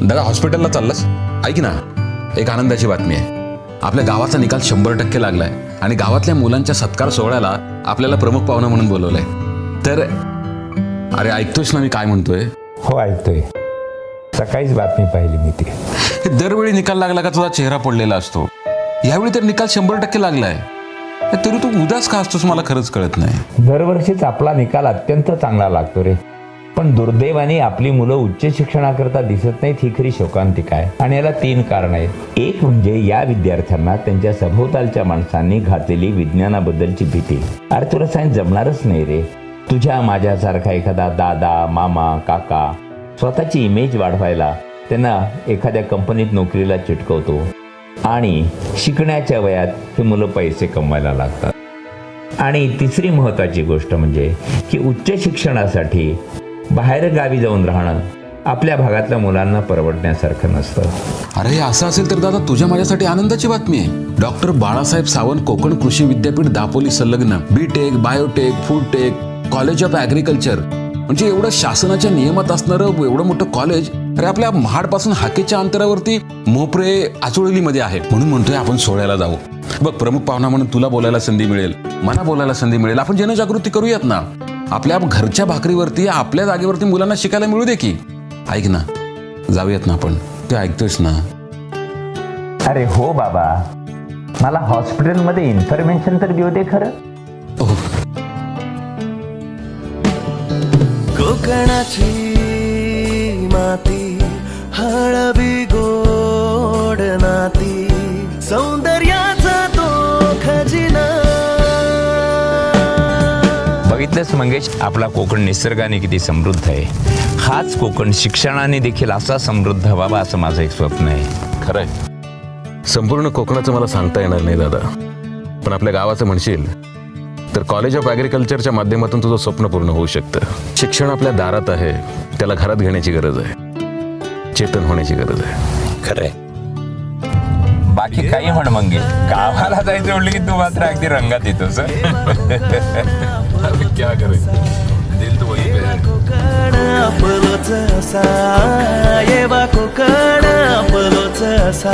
दादा हॉस्पिटलला चाललास? ऐक ना, एक आनंदाची बातमी आहे. आपल्या गावाचा निकाल 100% लागलाय आणि गावातल्या मुलांच्या सत्कार सोहळ्याला आपल्याला प्रमुख पाहुणा म्हणून बोलवलंय. तर अरे ऐकतोयस ना मी काय म्हणतोय? हो ऐकतोय. सकाळीच बातमी पाहिली मी ती. दरवेळी निकाल लागला का तुझा चेहरा पडलेला असतो. यावेळी तर निकाल 100% लागलाय, तरी तू उदास का असतोस मला खरंच कळत नाही. दरवर्षीच आपला निकाल अत्यंत चांगला लागतो रे, पण दुर्दैवाने आपली मुलं उच्च शिक्षणाकरता दिसत नाहीत ही खरी शोकांतिका आहे. आणि याला 3 कारण आहेत. एक म्हणजे या विद्यार्थ्यांना त्यांच्या सभोवतालच्या माणसांनी घातलेली विज्ञानाबद्दलची भीती. अरे तुला सायन्स जमणारच नाही रे. तुझ्या माझ्यासारखा एखादा दादा, मामा, काका स्वतःची इमेज वाढवायला त्यांना एखाद्या कंपनीत नोकरीला चिटकवतो आणि शिकण्याच्या वयात ही मुलं पैसे कमवायला लागतात. आणि तिसरी महत्त्वाची गोष्ट म्हणजे की उच्च शिक्षणासाठी बाहेर गावी जाऊन राहणं आपल्या भागातल्या मुलांना परवडण्यासारखं नसतं. अरे असं असेल तर दादा तुझ्या माझ्यासाठी आनंदाची बातमी आहे. डॉक्टर बाळासाहेब सावंत कोकण कृषी विद्यापीठ दापोली संलग्न BTech, biotech, foodtech, college of agriculture म्हणजे एवढं शासनाच्या नियमात असणारं एवढं मोठं कॉलेज अरे आपल्या महाडपासून हाकेच्या अंतरावरती मोपरे आचोळलीमध्ये आहे. म्हणून म्हणतोय आपण सोहळ्याला जाऊ. बघ, प्रमुख पाहुणा म्हणून तुला बोलायला संधी मिळेल, मला बोलायला संधी मिळेल. आपण जनजागृती करूयात ना. आपल्या घरच्या भाकरीवरती आपल्या जागेवरती मुलांना शिकायला मिळू दे की. ऐक ना, जाऊयात ना आपण. ते ऐकतोयस ना? अरे हो बाबा, मला हॉस्पिटलमध्ये इन्फॉर्मेशन तर देऊ दे खरं. कोकणाची माती हळवी गोड नाती सौंदर्याचा तो खजिना. बघितलंच मंगेश, आपला कोकण निसर्गाने किती समृद्ध आहे. हाच कोकण शिक्षणाने देखील असा समृद्ध व्हावा असं माझं एक स्वप्न आहे. खरंय, संपूर्ण कोकणाचं मला सांगता येणार नाही दादा, पण आपल्या गावाचं म्हणशील तर कॉलेज ऑफ ॲग्रिकल्चरच्या माध्यमातून तुझं स्वप्न पूर्ण होऊ शकतं. शिक्षण आपल्या दारात आहे, त्याला घरात घेण्याची गरज आहे, चेतन होण्याची गरज आहे. खरंय. बाकी काही म्हण मंगेश, गावाला जायचं म्हटलं की तू मात्र अगदी रंगात येतोस. क्या करे, दिल तो वही पे है. कोकण आपलोच असा, येवा कोकण आपलोच असा.